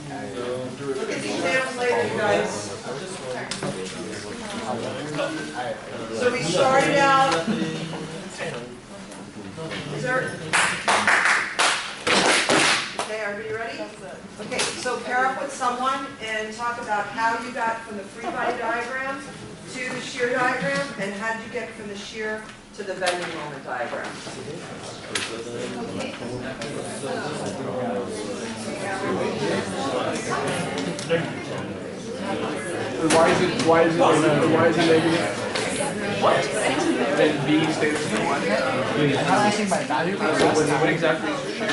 Look at the exams later, you guys. So we started out. Is there? Okay, everybody ready? Okay, so pair up with someone and talk about how you got from the free body diagram to the shear diagram, and how did you get from the shear to the bending moment diagram. Okay. Why is it negative? What? Then B stays the 1. How do I think my value? So what exactly is your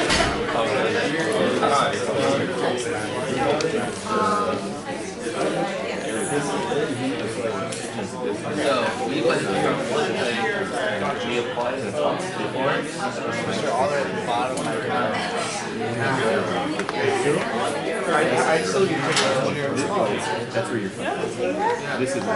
So we went through one thing, we applied the function before, all the way at the bottom of my account. I still need to take the engineer. That's where you're from. This is where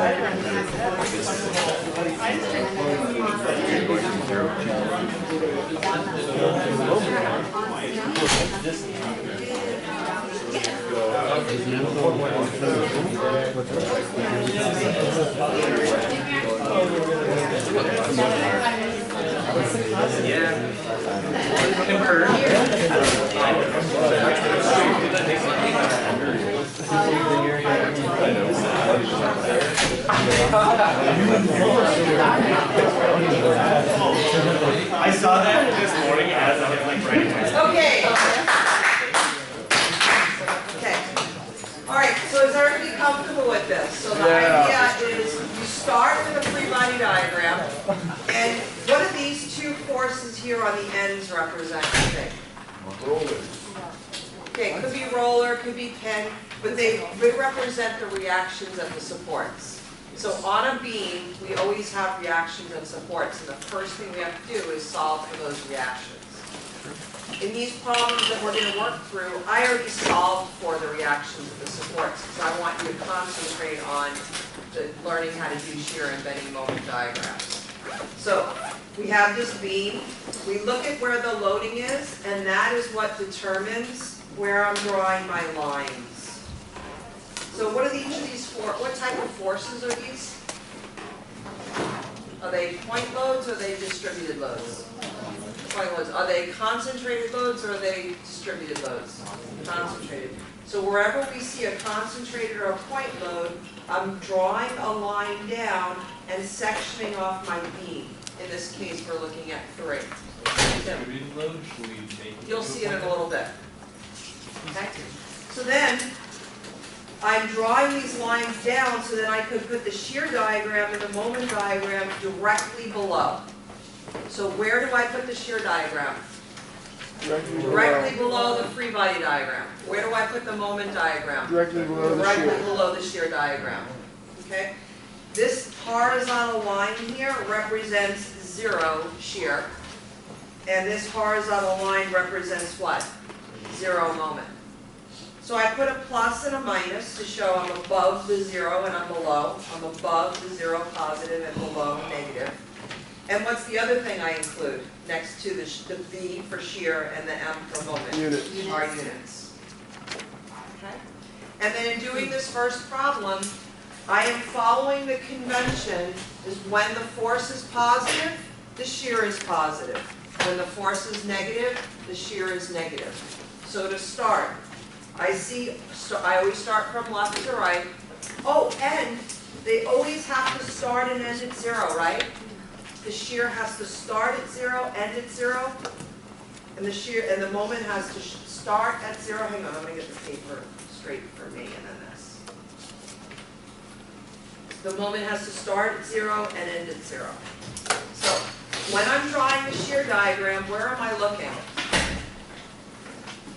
I saw that this morning as I was like writing my Okay. Okay. All right. So is everybody comfortable with this? So the idea is you start with a free body diagram, and what do these two forces here on the ends represent? I think. Okay, it could be roller, could be pin, but they represent the reactions of the supports. So on a beam, we always have reactions and supports, and the first thing we have to do is solve for those reactions. In these problems that we're going to work through, I already solved for the reactions of the supports, because I want you to concentrate on learning how to do shear and bending moment diagrams. So we have this beam. We look at where the loading is, and that is what determines where I'm drawing my lines. So what are each of these what type of forces are these? Are they point loads or are they distributed loads? Point loads. Are they concentrated loads or are they distributed loads? Concentrated. So wherever we see a concentrated or a point load, I'm drawing a line down and sectioning off my beam. In this case, we're looking at 3. distributed load. Should we make You'll see it in a little bit. Okay? So then, I'm drawing these lines down so that I could put the shear diagram and the moment diagram directly below. So where do I put the shear diagram? Directly below the free body diagram. Where do I put the moment diagram? Directly below the shear. Directly below the shear diagram. Okay? This horizontal line here represents 0 shear. And this horizontal line represents what? 0 moment. So I put a plus and a minus to show I'm above the 0 and I'm below. I'm above the 0 positive and below negative. And what's the other thing I include next to the B for shear and the M for moment? Units. Are units. Okay? And then in doing this first problem, I am following the convention is when the force is positive, the shear is positive. When the force is negative, the shear is negative. So to start, I always start from left to right. Oh, and they always have to start and end at 0, right? The shear has to start at 0, end at 0, and the shear and the moment has to start at 0. Hang on, I'm going to get the paper straight for me, and then this. The moment has to start at 0 and end at 0. So when I'm drawing the shear diagram, where am I looking?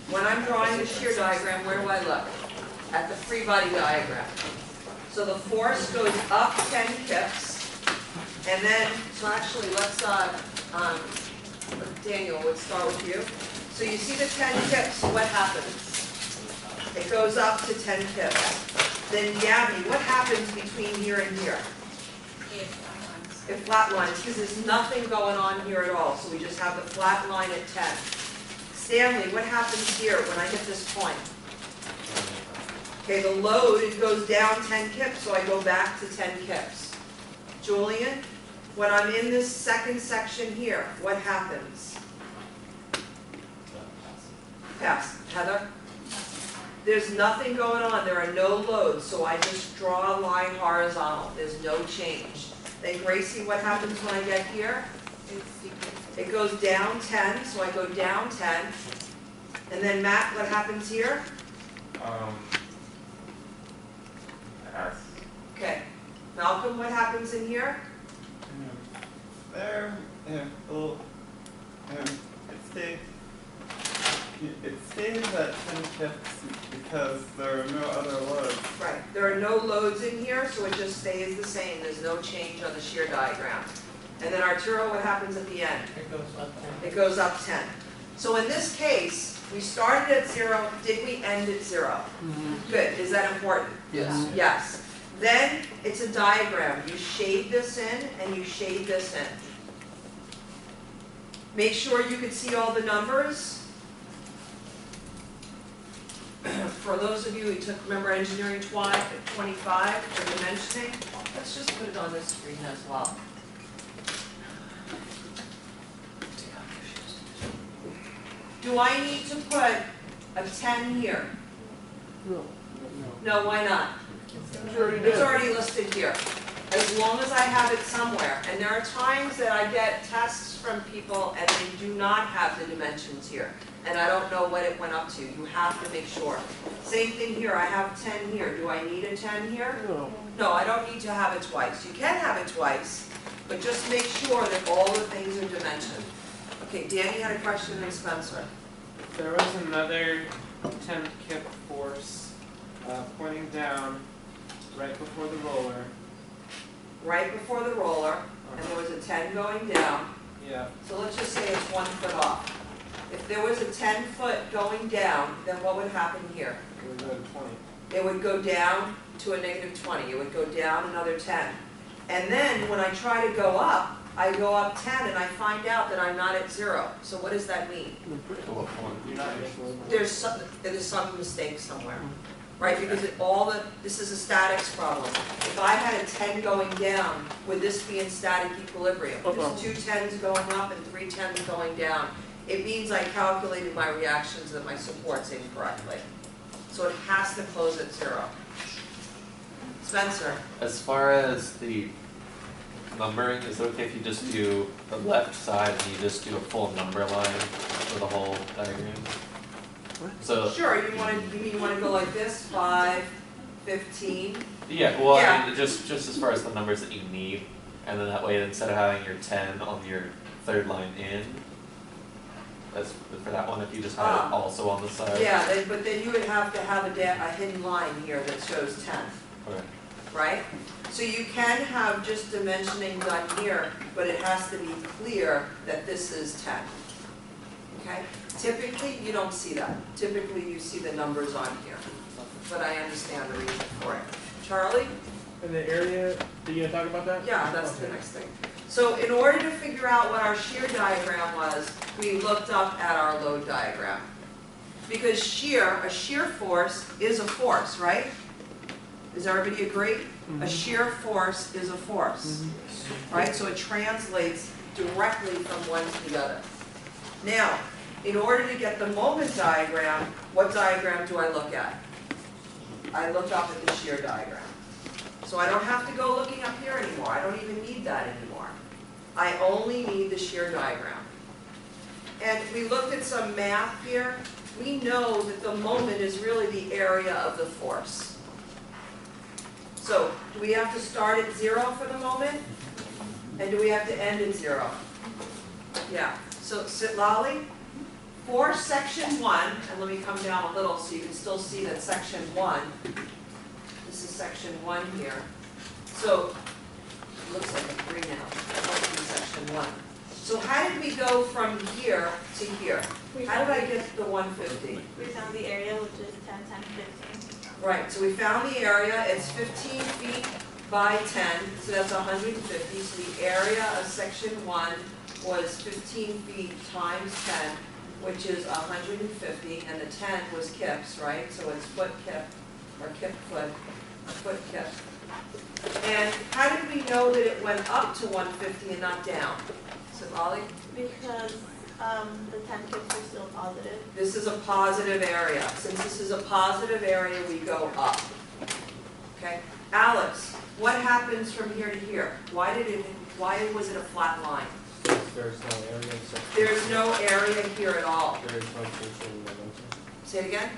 When I'm drawing the shear diagram, where do I look? At the free body diagram. So the force goes up 10 kips, and then, so actually let's, Daniel, let's start with you. So you see the 10 kips, what happens? It goes up to 10 kips. Then Gabby, what happens between here and here? It flatlines, because there's nothing going on here at all, so we just have the flat line at 10. Stanley, what happens here when I hit this point? Okay, the load, it goes down 10 kips, so I go back to 10 kips. Julian, when I'm in this second section here, what happens? Pass. Heather? There's nothing going on, there are no loads, so I just draw a line horizontal, there's no change. Then Gracie, what happens when I get here? It goes down 10, so I go down 10. And then Matt, what happens here? S. Okay. Malcolm, what happens in here? There, well, it stays at 10 kips because there are no other loads. Right. There are no loads in here, so it just stays the same. There's no change on the shear diagram. And then Arturo, what happens at the end? It goes up 10. It goes up 10. So in this case, we started at 0. Did we end at 0? Good. Is that important? Yes. Yes. Then it's a diagram. You shade this in and you shade this in. Make sure you can see all the numbers. For those of you who took, remember engineering 25 for dimensioning, let's just put it on this screen as well. Do I need to put a 10 here? No, why not? It's already listed here. As long as I have it somewhere. And there are times that I get tests from people and they do not have the dimensions here. And I don't know what it went up to. You have to make sure. Same thing here, I have 10 here. Do I need a 10 here? No, I don't need to have it twice. You can have it twice, but just make sure that all the things are dimensioned. Okay, Danny had a question and Spencer. There was another 10 kip force pointing down right before the roller. Right before the roller, and there was a 10 going down. Yeah. So let's just say it's 1 foot off. If there was a 10 foot going down, then what would happen here? It would go to 20. It would go down to a negative 20. It would go down another 10. And then when I try to go up, I go up 10 and I find out that I'm not at 0. So what does that mean? You're not making There's some mistake somewhere, right? Because this is a statics problem. If I had a 10 going down, would this be in static equilibrium? There's 2 10s going up and 3 10s going down. It means I calculated my reactions and my supports incorrectly. So it has to close at 0. Spencer? As far as the numbering, is it okay if you just do the left side and you just do a full number line for the whole diagram? So Sure, you mean you want to go like this, 5, 15? yeah, well, Yeah. I mean, just as far as the numbers that you need, and then that way, instead of having your 10 on your third line in, that's for that one. If you just had it also on the side. Yeah, but then you would have to have a hidden line here that shows 10, Okay. right? So you can have just dimensioning done here, but it has to be clear that this is 10. Okay? Typically, you don't see that. Typically, you see the numbers on here. But I understand the reason for it. Charlie? In the area, are you gonna talk about that? Yeah, that's the next thing. So in order to figure out what our shear diagram was, we looked up at our load diagram. Because a shear force is a force, right? Does everybody agree? A shear force is a force, right? So it translates directly from one to the other. Now, in order to get the moment diagram, what diagram do I look at? I look up at the shear diagram. So I don't have to go looking up here anymore. I don't even need that anymore. I only need the shear diagram. And we looked at some math here. We know that the moment is really the area of the force. So do we have to start at 0 for the moment? And do we have to end at 0? Yeah. So Lolly, for section 1, and let me come down a little so you can still see that section 1, this is section 1 here. So it looks like a 3 now. That must be section 1. So how did we go from here to here? How did I get to the 150? We found the area, which is 10, 10, 15. Right, so we found the area. It's 15 feet by 10, so that's 150. So the area of section 1 was 15 feet times 10, which is 150, and the 10 was kips, right? So it's foot kip or kip foot, kip. And how did we know that it went up to 150 and not down? So Ollie? Because the 10 kips are still positive. This is a positive area. Since this is a positive area, we go up. Okay? Alex, what happens from here to here? Why was it a flat line? There's no area, so There's no area here at all. there is no change in momentum. Say it again?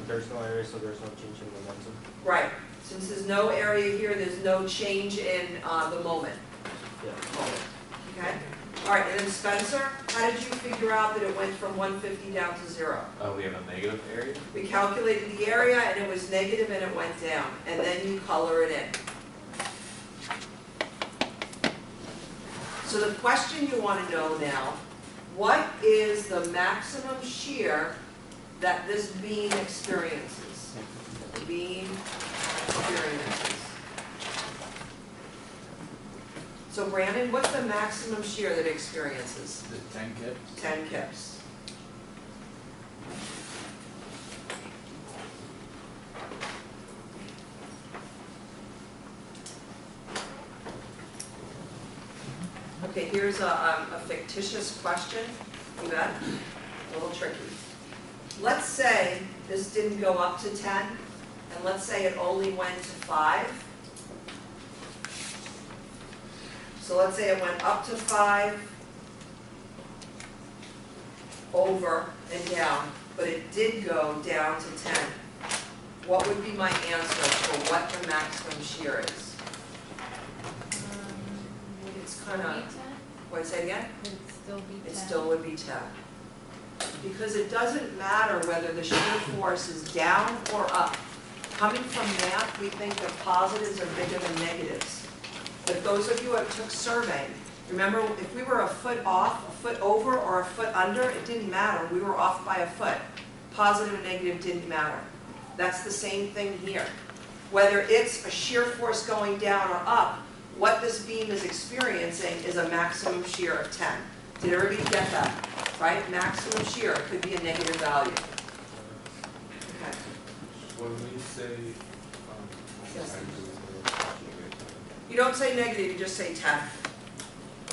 There's no area, so there's no change in momentum. Right. Since there's no area here, there's no change in the moment. Yeah. Okay? All right, and then Spencer, how did you figure out that it went from 150 down to 0? We have a negative area? We calculated the area and it was negative and it went down. And then you color it in. So the question you want to know now, what is the maximum shear that this beam experiences? The beam experiences. So Brandon, what's the maximum shear that it experiences? The 10 kips. 10 kips. Okay, here's a fictitious question. You bet. A little tricky. Let's say this didn't go up to 10, and let's say it only went to 5. So let's say it went up to 5, over and down, but it did go down to 10. What would be my answer for what the maximum shear is? It's kind of, what, say it again? It'd still be 10. It still would be 10. Because it doesn't matter whether the shear force is down or up. Coming from math, we think that positives are bigger than negatives. But those of you who took surveying, remember if we were a foot off, a foot over, or a foot under, it didn't matter. We were off by a foot. Positive and negative didn't matter. That's the same thing here. Whether it's a shear force going down or up, what this beam is experiencing is a maximum shear of 10. Did everybody get that? Right? Maximum shear could be a negative value. Okay. When we say, Yes. You don't say negative, you just say 10.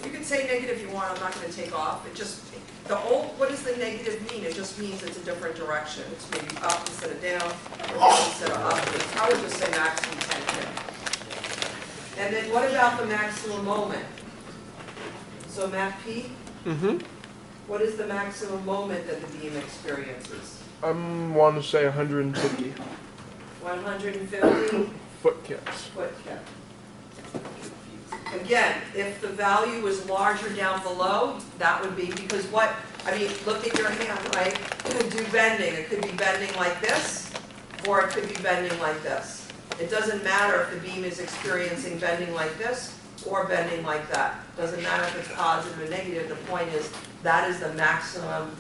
You can say negative if you want, I'm not going to take off. It just, what does the negative mean? It just means it's a different direction. It's maybe up instead of down, or down instead of up. I would just say maximum 10 here. And then what about the maximum moment? So Matt P, what is the maximum moment that the beam experiences? I want to say 150 150 foot kips. foot kip. Again, if the value is larger down below, that would be, because what, I mean, look at your hand, right? It could do bending. It could be bending like this, or it could be bending like this. It doesn't matter if the beam is experiencing bending like this or bending like that. Doesn't matter if it's positive or negative. The point is that is the maximum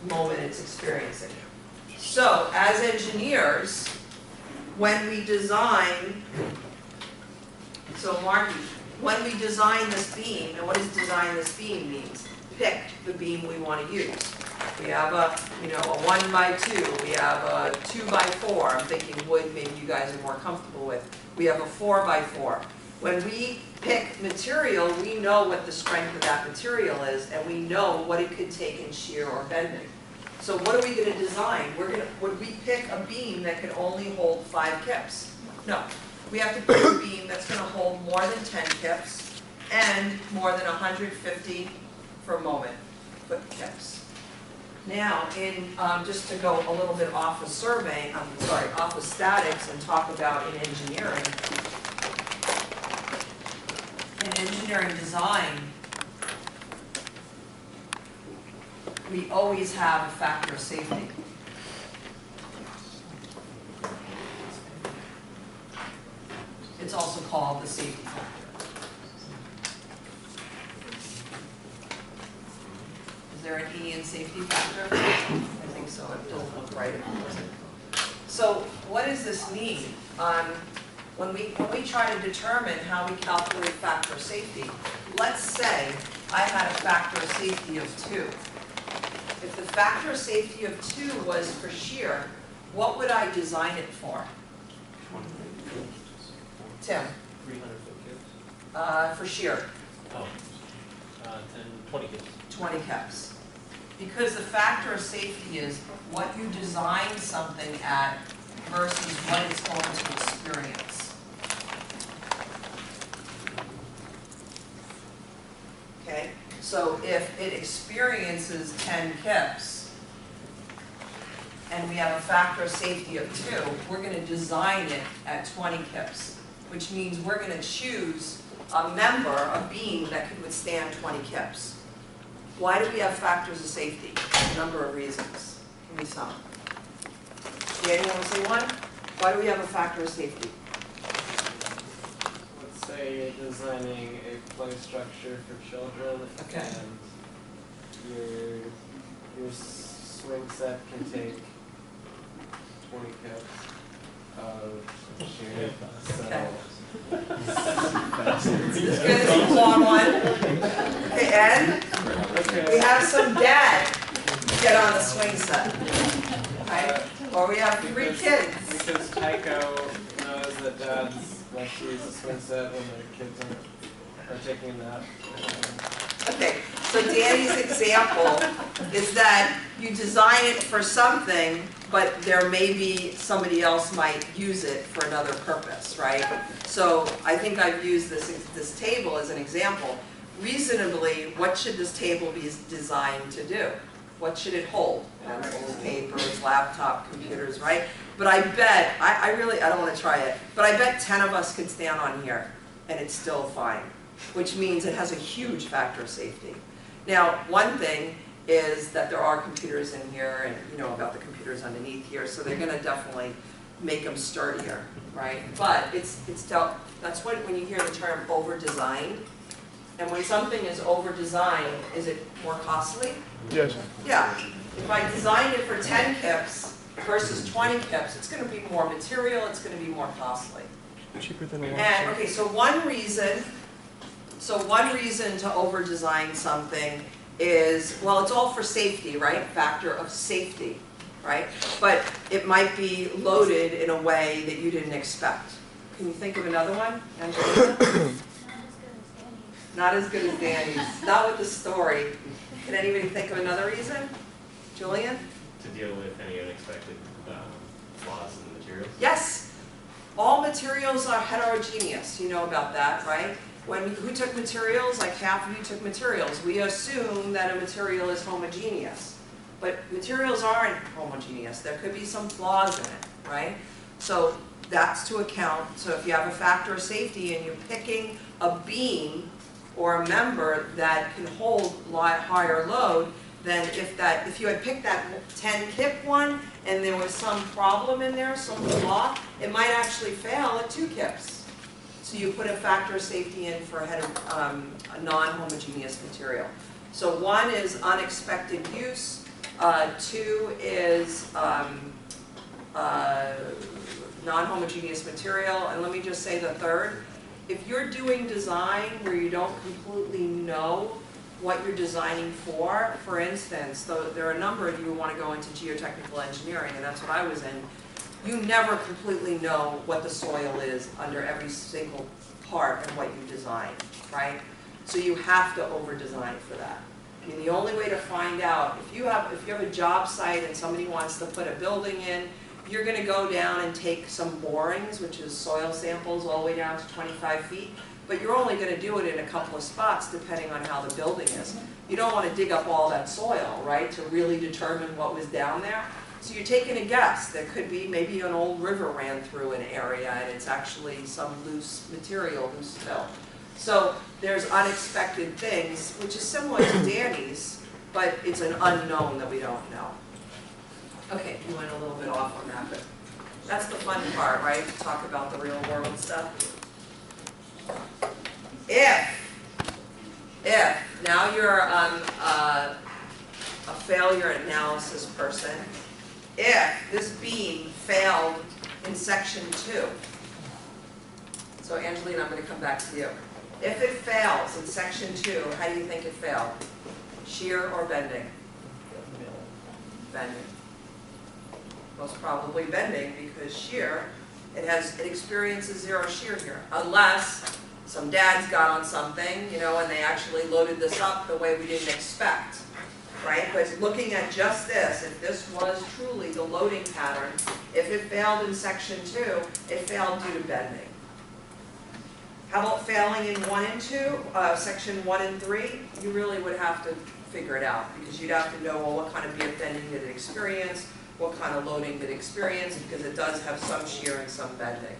moment it's experiencing. So as engineers, when we design, so Marky, when we design this beam, and what does design this beam means? Pick the beam we want to use. We have a 1x2, we have a 2x4, I'm thinking wood maybe you guys are more comfortable with. We have a 4x4. When we pick material, we know what the strength of that material is, and we know what it could take in shear or bending. So what are we going to design? Would we pick a beam that could only hold 5 kips? No. We have to pick a beam that's going to hold more than 10 kips and more than 150 for moment foot kips. Now, just to go a little bit off of surveying, off of statics and talk about in engineering. In engineering design, we always have a factor of safety. It's also called the safety factor. Is there an E in safety factor? I think so. It doesn't look right. So what does this mean? When we try to determine how we calculate factor of safety, let's say I had a factor of safety of 2. If the factor of safety of 2 was for shear, what would I design it for? Tim, 300-foot kids. for shear, Oh. 20 kids. 20 kips. Because the factor of safety is what you design something at versus what it's going to experience. Okay, so if it experiences 10 kips, and we have a factor of safety of 2, we're going to design it at 20 kips, which means we're going to choose a member, a beam that could withstand 20 kips. Why do we have factors of safety? A number of reasons. Give me some. Anyone want to say one? Why do we have a factor of safety? Let's say you're designing a play structure for children, Okay. and your swing set can take 20 kips of shear. Okay. So It's going to be a long one. Okay, and we okay. have some dad get on the swing set. Right? Or we have 3 kids. Because Tycho knows that dads like to use a swing set when their kids are taking a nap. Okay, so Danny's example is that you design it for something, but there may be somebody else might use it for another purpose, right? So I think I've used this table as an example. Reasonably, what should this table be designed to do? What should it hold? Pencils, papers, laptop, computers, right? But I bet, I don't want to try it, but I bet 10 of us could stand on here and it's still fine, which means it has a huge factor of safety. Now, one thing is that there are computers in here, and you know about the computers underneath here, so they're going to definitely make them sturdier, right? But that's what, when you hear the term over-designed, and when something is over-designed, is it more costly? Yes. Yeah. If I design it for 10 kips versus 20 kips, it's going to be more material, it's going to be more costly. Cheaper than a And, okay, so one reason to over-design something is, well, it's all for safety, right? Factor of safety, right? But it might be loaded in a way that you didn't expect. Can you think of another one, Angelina? Not as good as Danny's. Not with the story. Can anybody think of another reason? Julian? To deal with any unexpected flaws in the materials. Yes. All materials are heterogeneous. You know about that, right? Who took materials? Like half of you took materials. We assume that a material is homogeneous. But materials aren't homogeneous. There could be some flaws in it, right? So that's to account. So if you have a factor of safety and you're picking a beam or a member that can hold higher load, then if you had picked that 10 kip one and there was some problem in there, some flaw, it might actually fail at 2 kips. So you put a factor of safety in for a non-homogeneous material. So 1 is unexpected use, 2 is non-homogeneous material, and let me just say the third. If you're doing design where you don't completely know what you're designing for instance, there are a number of you who want to go into geotechnical engineering, and that's what I was in. You never completely know what the soil is under every single part of what you design, right? So you have to over-design for that. I mean, the only way to find out, if you have a job site and somebody wants to put a building in, you're going to go down and take some borings, which is soil samples all the way down to 25 feet, but you're only going to do it in a couple of spots depending on how the building is. You don't want to dig up all that soil, right, to really determine what was down there. So you're taking a guess. There could be maybe an old river ran through an area and it's actually some loose material, loose fill. So there's unexpected things, which is similar to Danny's, but it's an unknown that we don't know. Okay, you went a little bit off on that, but that's the fun part, right? To talk about the real world stuff. If now you're a failure analysis person, if this beam failed in section 2, so Angelina, I'm going to come back to you. If it fails in section 2, how do you think it failed? Shear or bending? Bending. most probably bending, because shear, it experiences zero shear here, unless some dads got on something, you know, and they actually loaded this up the way we didn't expect, right? But looking at just this, if this was truly the loading pattern, if it failed in section 2, it failed due to bending. How about failing in 1 and 2, section 1 and 3? You really would have to figure it out, because you'd have to know, well, what kind of bending did it experience, what kind of loading did it experience, because it does have some shear and some bending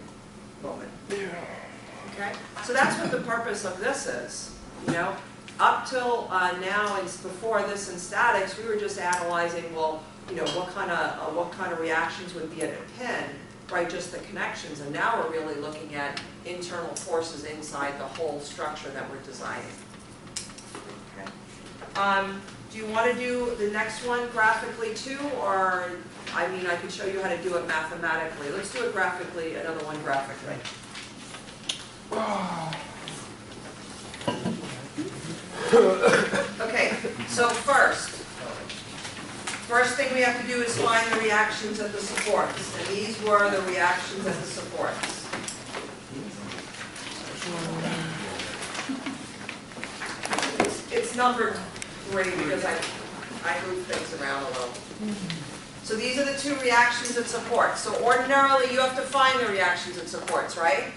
moment. Okay? So that's what the purpose of this is, you know? Up till now, and before this in statics, we were just analyzing, well, you know, what kind of reactions would be at a pin, right? Just the connections, and now we're really looking at internal forces inside the whole structure that we're designing. Okay. Do you want to do the next one graphically too, or I mean, I could show you how to do it mathematically. Let's do it graphically. Another one graphically. Okay, so first thing we have to do is find the reactions at the supports, and these were the reactions at the supports. It's numbered 3 because I move things around a little. So these are the 2 reactions at supports. So ordinarily you have to find the reactions at supports, right?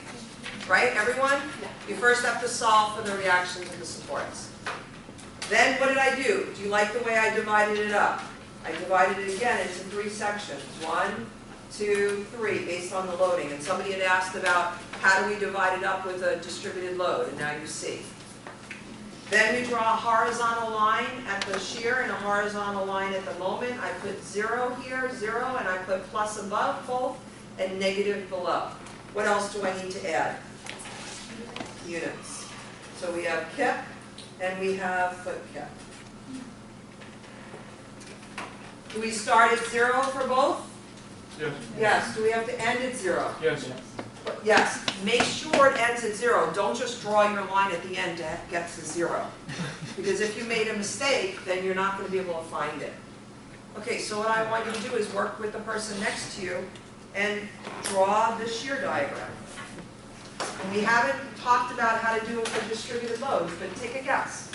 Right, everyone? You first have to solve for the reactions at the supports. Then what did I do? Do you like the way I divided it up? I divided it again into 3 sections. 1, 2, 3, based on the loading. And somebody had asked about how do we divide it up with a distributed load, and now you see. Then we draw a horizontal line at the shear and a horizontal line at the moment. I put 0 here, 0, and I put plus above both and negative below. What else do I need to add? Units. So we have kip and we have foot kip. Do we start at 0 for both? Yes. Yes. Do we have to end at 0? Yes. Yes. Make sure it ends at 0. Don't just draw your line at the end to get to 0. Because if you made a mistake, then you're not going to be able to find it. Okay, so what I want you to do is work with the person next to you and draw the shear diagram. And we haven't talked about how to do it for distributed loads, but take a guess.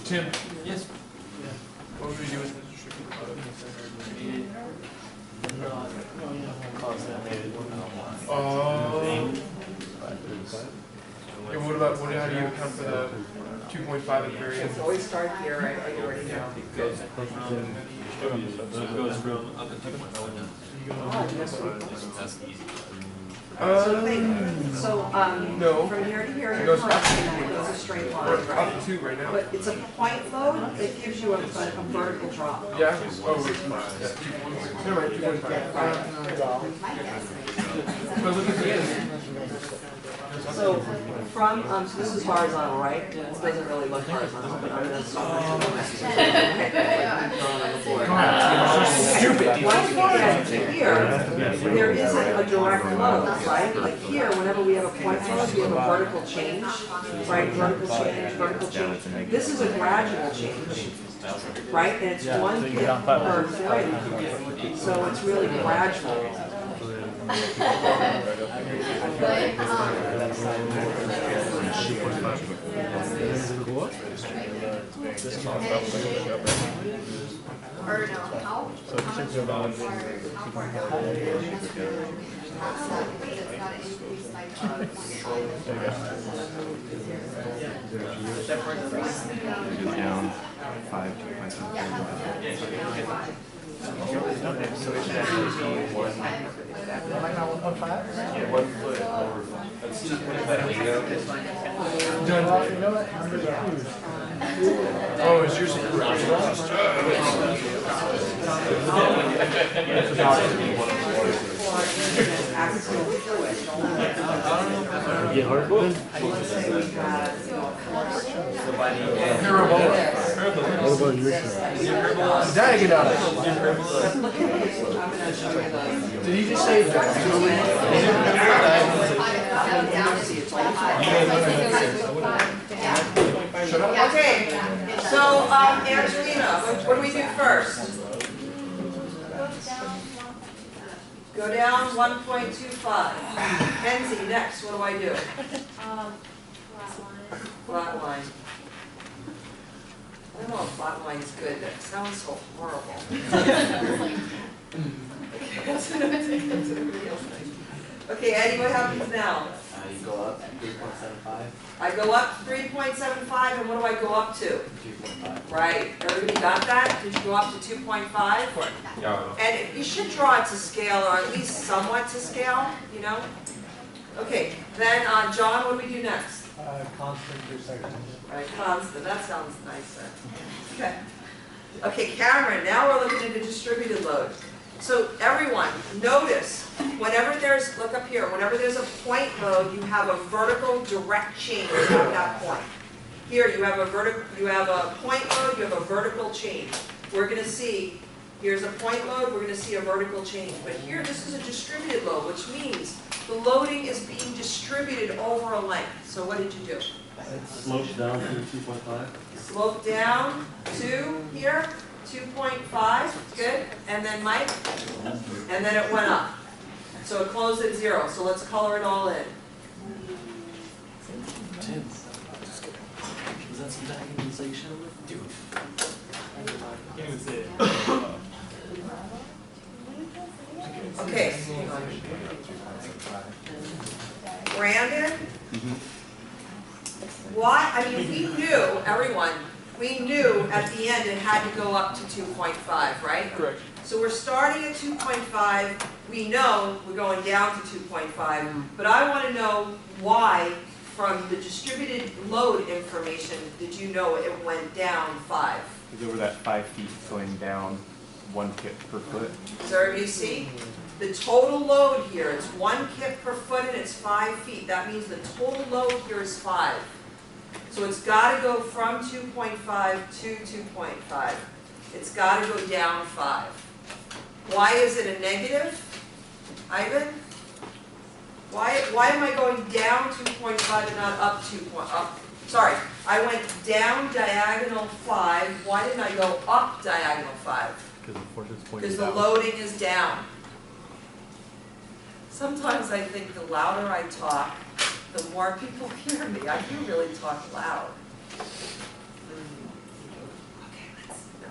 Tim? Yes. What would we do with this distributed yeah, what about, how do you account for the 2.5 at variance? Always start here, right? You already know. So it goes from up to 2.1. That's easy. No. From here to here, It you're goes correct, it goes a straight We're line, right? up to 2 right now. But it's a point load, it gives you a vertical drop. Yeah? Oh, yeah, 2.5. Never mind, 2.5. But look at the end. So from, so this is horizontal, right? This doesn't really look horizontal, but I'm gonna start. Stupid. Once we get to here, there isn't a direct load, right? Like here, whenever we have a point load, we have a vertical change, right? Vertical change. This is a gradual change, right? And it's 1 kip per 3. So it's really gradual. Or no, how much 5, 2.7. Okay, so it should actually be 1. Like not 1.5? Yeah, 1 foot over. That's 2.5 window. You know what? Oh, is yours Yeah, hard foot. What about your side? Diagonal. Did he just say Okay, so, Angelina, what do we do first? Go down 1.25. Kenzie, next, what do I do? Flat line. I don't know if flat line's good, that sounds so horrible. Okay, Eddie, what happens now? You go up 3.75. I go up 3.75, and what do I go up to? 2.5. Right, everybody got that? Did you go up to 2.5? Yeah. And you should draw it to scale, or at least somewhat to scale, you know? Okay, then, John, what do we do next? constant per second? Right, constant, that sounds nicer. Okay. Okay, Cameron, now we're looking at a distributed load. So everyone, notice, whenever there's, look up here, whenever there's a point load, you have a vertical direct change at that point. Here you have a point load, you have a vertical change. We're going to see, here's a point load, we're going to see a vertical change. But here, this is a distributed load, which means the loading is being distributed over a length. So what did you do? Slope down to 2.5. Slope down to here, 2.5, good. And then Mike, and then it went up. So it closed at 0. So let's color it all in. Tim, was that some diagonalization? Dude. Can't even see it. Okay. Brandon? Why, I mean, we knew, everyone, we knew at the end it had to go up to 2.5, right? Correct. So we're starting at 2.5, we know we're going down to 2.5, but I want to know why, from the distributed load information, did you know it went down 5? Because over that 5 feet going down 1 kip per foot. Does everybody see? The total load here, it's 1 kip per foot and it's 5 feet. That means the total load here is 5. So it's got to go from 2.5 to 2.5. It's got to go down 5. Why is it a negative? Ivan? Why am I going down 2.5 and not up 2.5? Sorry, I went down diagonal 5. Why didn't I go up diagonal 5? Because the force is pointing Because the down. loading is down. Sometimes I think the louder I talk, the more people hear me. I do really talk loud.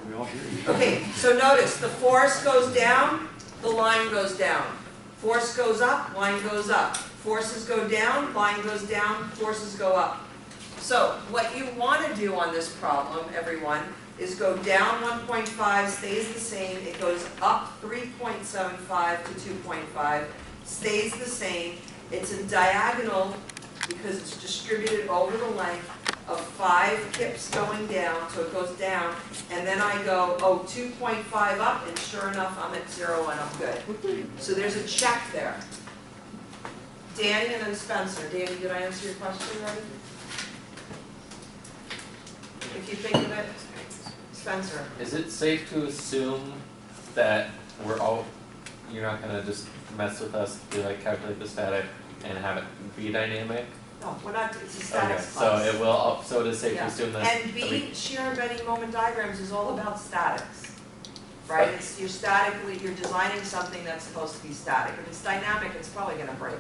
We all hear you. Okay, so notice, the force goes down, the line goes down. Force goes up, line goes up. Forces go down, line goes down, forces go up. So what you want to do on this problem, everyone, is go down 1.5, stays the same. It goes up 3.75 to 2.5, stays the same. It's a diagonal because it's distributed over the length of 5 kips going down, so it goes down, and then I go, oh, 2.5 up, and sure enough, I'm at 0 and I'm good. So there's a check there. Danny and then Spencer. Danny, did I answer your question already? If you think of it, Spencer. Is it safe to assume that you're not gonna just mess with us to like calculate the static and have it be dynamic? No, we're not, it's a statics So class. it will, so it is safe to Yeah. assume that. And B, shear bending moment diagrams is all about statics, right? It's, you're designing something that's supposed to be static. If it's dynamic, it's probably gonna break.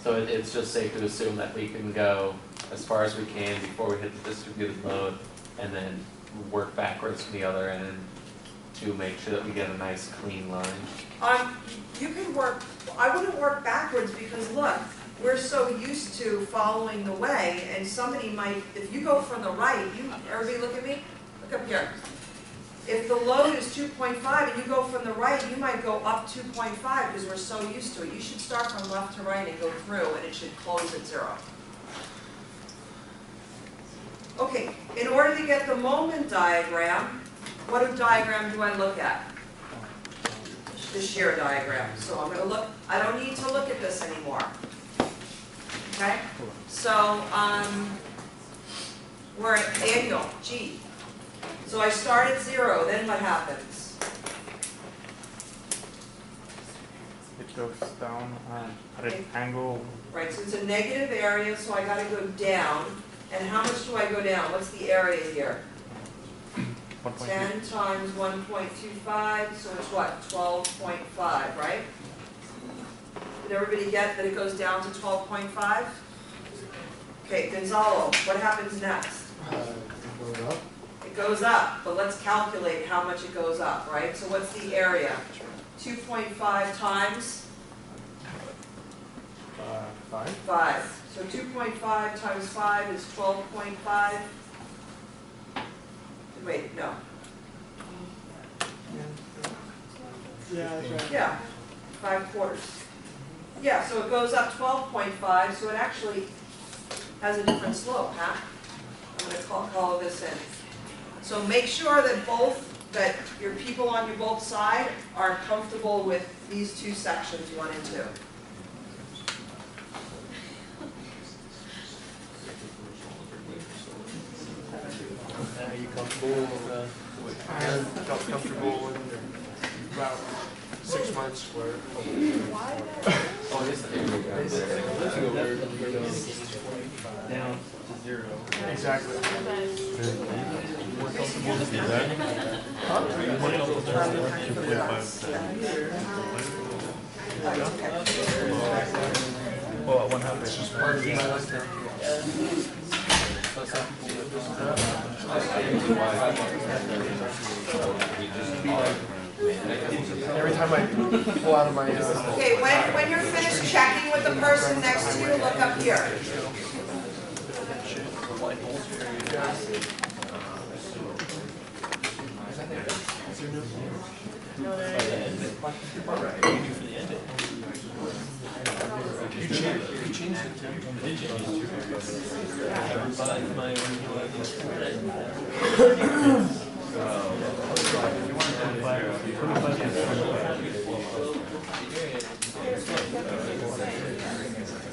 So it's just safe to assume that we can go as far as we can before we hit the distributed load and then work backwards from the other end to make sure that we get a nice clean line. You can work, I wouldn't work backwards because look, we're so used to following the way and somebody might, if you go from the right, everybody look at me, Look up here. If the load is 2.5 and you go from the right, you might go up 2.5 because we're so used to it. You should start from left to right and go through, and it should close at 0. Okay, in order to get the moment diagram, what diagram do I look at? The shear diagram. So I'm going to look, I don't need to look at this anymore. Okay? So we're at annual, G. So I start at 0, then what happens? It goes down at an angle. Right, so it's a negative area, so I got to go down. And how much do I go down? What's the area here? 10 times 1.25, so it's what? 12.5, right? Did everybody get that it goes down to 12.5? Okay, Gonzalo, what happens next? It goes up, but let's calculate how much it goes up, right? So what's the area? 2.5 times? 5. So 2.5 times 5 is 12.5. Wait, no. Yeah, 5/4. Yeah, so it goes up 12.5, so it actually has a different slope, huh? I'm going to call this in. So make sure that your people on your both side are comfortable with these two sections, 1 and 2. Are you comfortable with I felt comfortable with about 6 months where Oh, this down to 0. Exactly. More comfortable with that? Well, 1/2 is just part of my life now. Every time I pull out of my Okay, when you're finished checking with the person next to you, look up here. You changed it, Tim.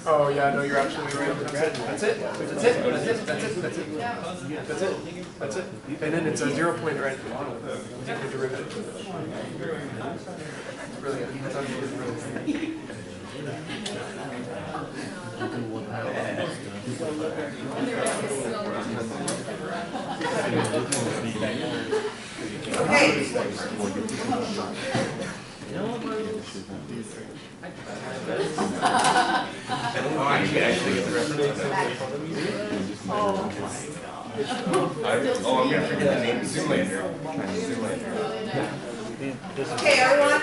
Oh yeah, no, you're absolutely right. That's it. And then it's a 0 point right. Take the derivative. Brilliant. That's absolutely brilliant. Okay. I'm gonna forget the name. Zoom later. Okay, everyone,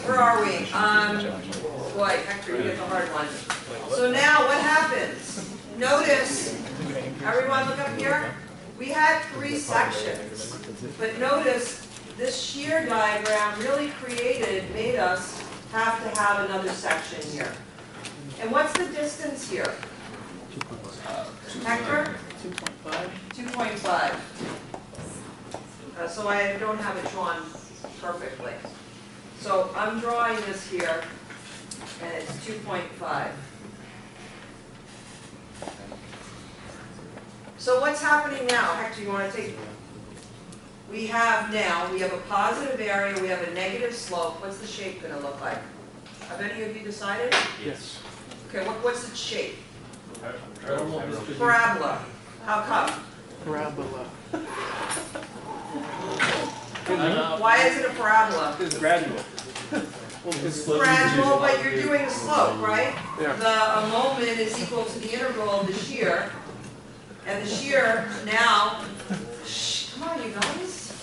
where are we? Boy, Hector, you get the hard one. So now what happens? Notice, everyone look up here. We had 3 sections, but notice this shear diagram really made us have to have another section here. And what's the distance here? Hector? 2.5. 2.5. So I don't have it drawn perfectly. So I'm drawing this here, and it's 2.5. So what's happening now? Hector, you want to take? We have a positive area, we have a negative slope. What's the shape going to look like? Have any of you decided? Yes. Okay, what's its shape? Parabola. How come? Parabola. Why is it a parabola? It's gradual. Gradual, but you're doing a slope, right? Yeah. The moment is equal to the integral of the shear. And the shear now, come on you guys.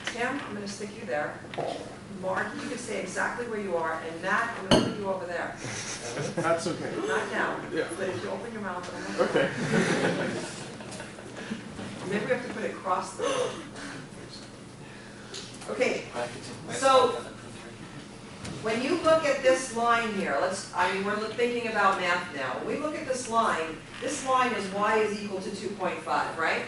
Tim, I'm going to stick you there. Mark, you can stay exactly where you are. And Matt, I'm going to put you over there. That's okay. Not now, Yeah. but if you open your mouth. Okay. maybe we have to put it across the road. Okay, so when you look at this line here, we're thinking about math now. When we look at this line is y is equal to 2.5, right?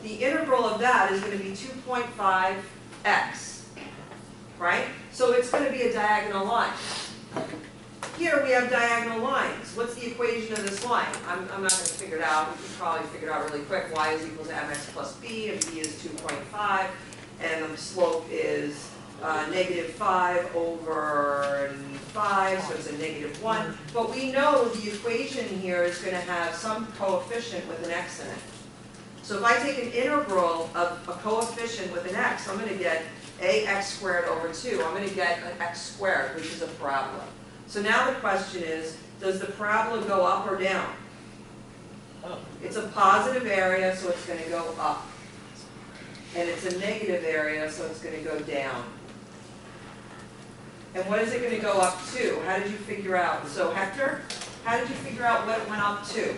The integral of that is going to be 2.5x, right? So it's going to be a diagonal line. Here we have diagonal lines. What's the equation of this line? I'm not going to figure it out. We can probably figure it out really quick. Y is equal to mx plus b, and b is 2.5, and the slope is -5 over 5, so it's a -1. But we know the equation here is going to have some coefficient with an x in it. So if I take an integral of a coefficient with an x, I'm going to get ax squared over 2. I'm going to get an x squared, which is a parabola. So now the question is, does the parabola go up or down? It's a positive area, so it's going to go up. And it's a negative area, so it's going to go down. And what is it going to go up to? How did you figure out? So Hector, how did you figure out what it went up to?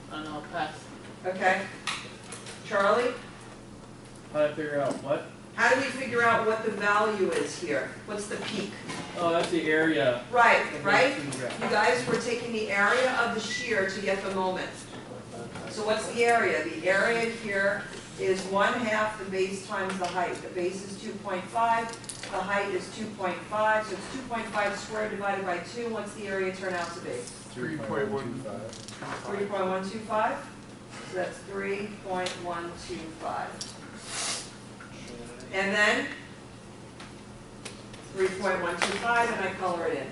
I know, pass. Okay. Charlie, How did I figure out what? how do we figure out what the value is here? What's the peak? Oh, that's the area. Right, right? Yeah. You guys were taking the area of the shear to get the moment. So what's the area? The area here is 1/2 the base times the height. The base is 2.5, the height is 2.5, so it's 2.5 squared divided by 2. What's the area turn out to be? 3.125. 3.125? So that's 3.125. And then 3.125, and I color it in.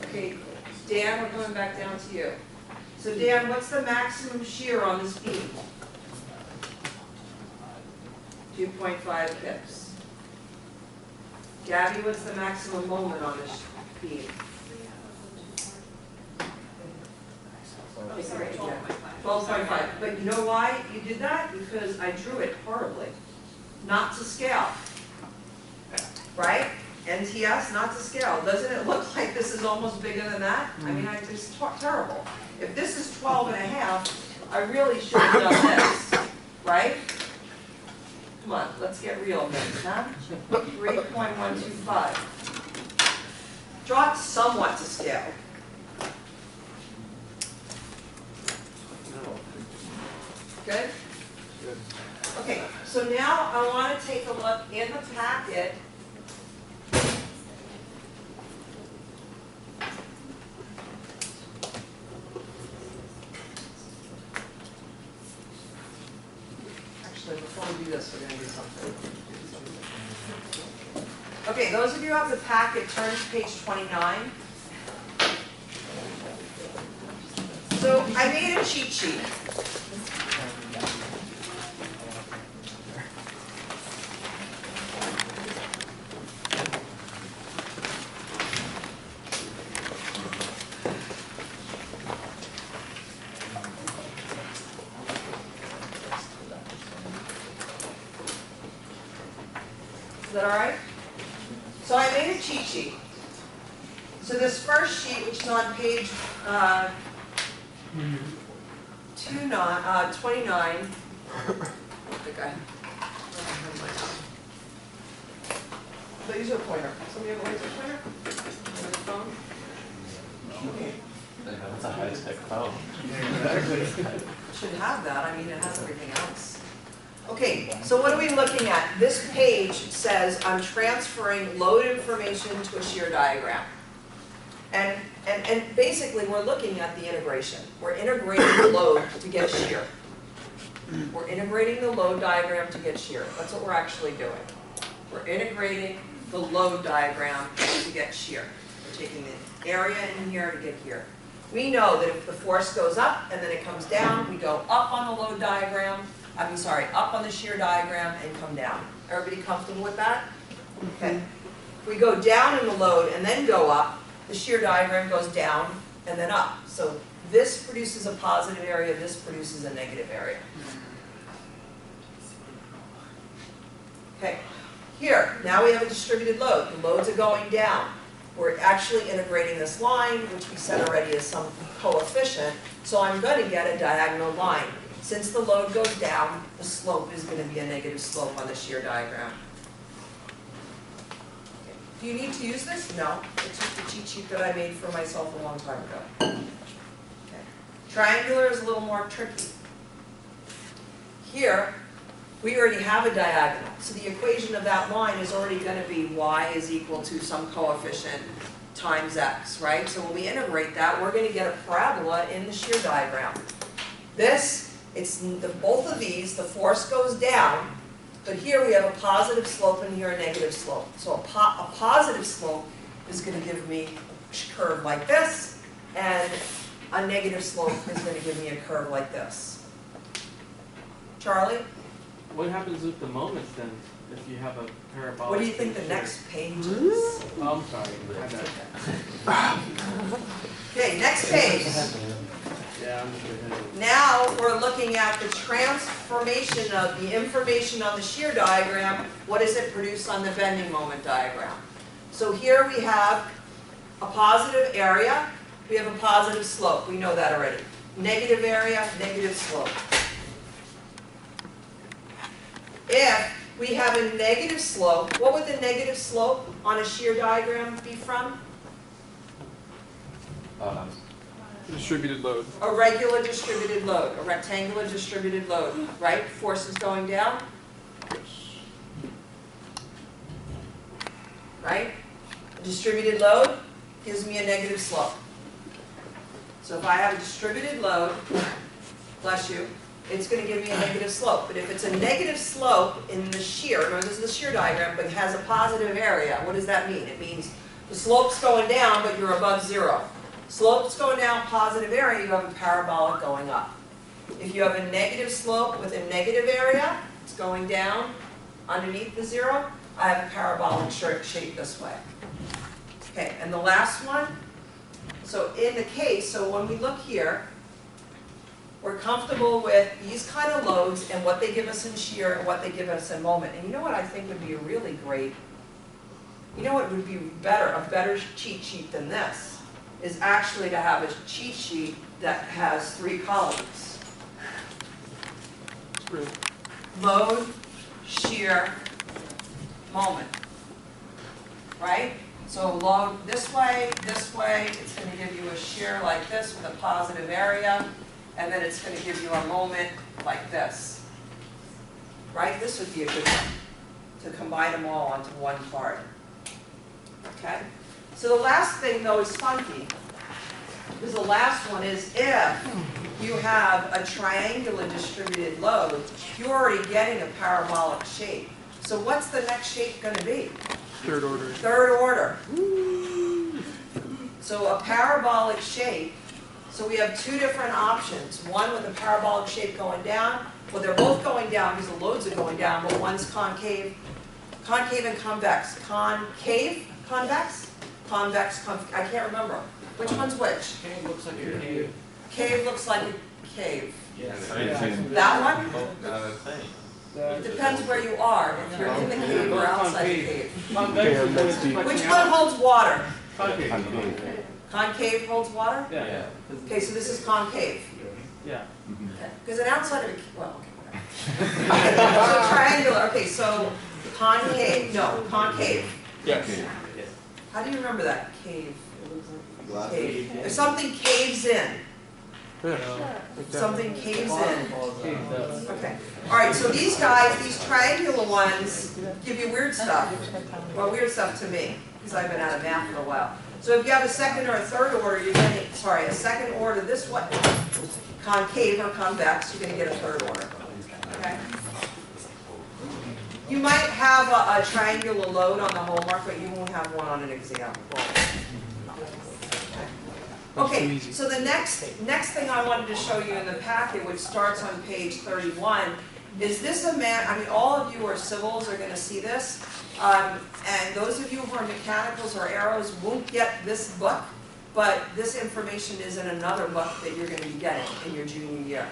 Okay, Dan, we're coming back down to you. So Dan, what's the maximum shear on this beam? 2.5 pips. Gabby, what's the maximum moment on this beam? 12.5. But you know why you did that? Because I drew it horribly. Not to scale. Right? NTS, not to scale. Doesn't it look like this is almost bigger than that? I mean, it's terrible. If this is 12.5, I really should have done this. Right? Come on, let's get real then, huh? 3.125. Draw it somewhat to scale. Good? Good. Okay, so now I want to take a look in the packet. Actually, before we do this, we're going to do something. Okay, those of you who have the packet, turn to page 29. So I made a cheat sheet. Is that all right? So I made a cheat sheet. So this first sheet, which is on page 29, I think I but use a pointer. Somebody have a laser pointer? On your phone? Okay. That's a high-tech phone. Should have that. I mean, it has everything else. Okay, so what are we looking at? This page says I'm transferring load information to a shear diagram. And basically we're looking at the integration. We're integrating the load to get shear. We're integrating the load diagram to get shear. That's what we're actually doing. We're integrating the load diagram to get shear. We're taking the area in here to get here. We know that if the force goes up and then it comes down, we go up on the load diagram, up on the shear diagram and come down. Everybody comfortable with that? Okay. If we go down in the load and then go up, the shear diagram goes down and then up. So this produces a positive area, this produces a negative area. Okay, here, now we have a distributed load. The loads are going down. We're actually integrating this line, which we said already is some coefficient, so I'm going to get a diagonal line. Since the load goes down, the slope is going to be a negative slope on the shear diagram. Do you need to use this? No. It's just a cheat sheet that I made for myself a long time ago. Okay. Triangular is a little more tricky. Here, we already have a diagonal. So the equation of that line is already going to be y is equal to some coefficient times x, right? So when we integrate that, we're going to get a parabola in the shear diagram. This, both of these, the force goes down, but here we have a positive slope and here a negative slope. So a positive slope is going to give me a curve like this, and a negative slope is going to give me a curve like this. Charlie? What happens with the moments then, if you have a parabolic? What do you think the next page is? Oh, I'm sorry. I bet. Okay, next page. Yeah, I'm sure. Now we're looking at the transformation of the information on the shear diagram. What does it produce on the bending moment diagram? So here we have a positive area. We have a positive slope. We know that already. Negative area, negative slope. If we have a negative slope, what would the negative slope on a shear diagram be from? Distributed load. A regular distributed load, a rectangular distributed load, right? Force is going down. Right? A distributed load gives me a negative slope. So if I have a distributed load, bless you, it's going to give me a negative slope. But if it's a negative slope in the shear, remember this is the shear diagram, but it has a positive area, what does that mean? It means the slope's going down, but you're above zero. Slope's going down, positive area, you have a parabolic going up. If you have a negative slope with a negative area, it's going down underneath the zero, I have a parabolic shape this way. Okay, and the last one, so in the case, so when we look here, we're comfortable with these kind of loads and what they give us in shear and what they give us in moment. And you know what I think would be a really great, you know what would be better, a better cheat sheet than this, is actually to have a cheat sheet that has 3 columns. Load, shear, moment. Right? So load this way, it's going to give you a shear like this with a positive area, and then it's going to give you a moment like this. Right? This would be a good one, to combine them all onto one part. Okay? So the last thing, though, is funky. Because the last one is if you have a triangular distributed load, you're already getting a parabolic shape. So what's the next shape going to be? Third order. Third order. So a parabolic shape, so we have 2 different options. One with a parabolic shape going down. Well, they're both going down because the loads are going down, but one's concave. Concave and convex. Concave, convex? Convex, I can't remember. Which one's which? Cave looks like a cave. Cave looks like a cave. Yes. That one? It depends where you are, if you're in the cave or outside the cave. Which one holds water? Concave. Concave holds water? Yeah. Okay, so this is concave. Yeah. Because an outside of a, well, okay, whatever. So triangular, okay, so concave, no, concave. Yes. How do you remember that? Cave. Cave. If something caves in. Something caves in. Okay. All right, so these guys, these triangular ones, give you weird stuff. Well, weird stuff to me, because I've been out of math for a while. So if you have a second or a third order, you're getting, sorry, a second order this way, concave or convex, you're going to get a third order. Okay? You might have a triangular load on the homework, but you won't have one on an exam. Okay, so the next thing I wanted to show you in the packet, which starts on page 31, is this I mean, all of you are civils are going to see this, and those of you who are mechanicals or aeros won't get this book, but this information is in another book that you're going to be getting in your junior year.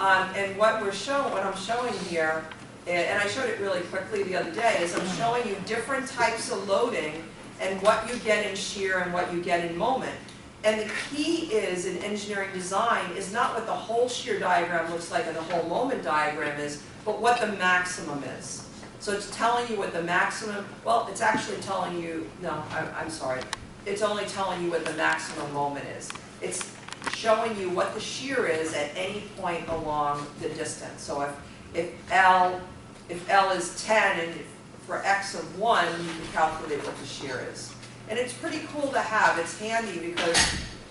And what I'm showing here and I showed it really quickly the other day, is I'm showing you different types of loading and what you get in shear and what you get in moment. And the key is, in engineering design, is not what the whole shear diagram looks like or the whole moment diagram is, but what the maximum is. So it's telling you what the maximum, well, it's actually telling you, no, I'm sorry. It's only telling you what the maximum moment is. It's showing you what the shear is at any point along the distance. So if L is 10 and for X of 1, you can calculate what the shear is. And it's pretty cool to have. It's handy because,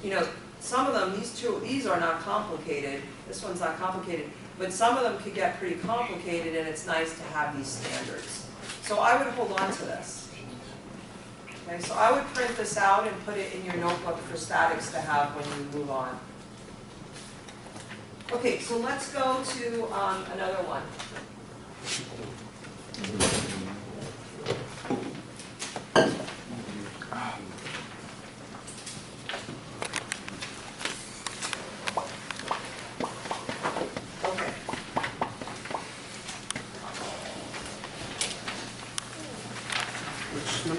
you know, some of them, these are not complicated. This one's not complicated. But some of them could get pretty complicated, and it's nice to have these standards. So I would hold on to this. Okay, so I would print this out and put it in your notebook for statics to have when you move on. Okay, so let's go to another one.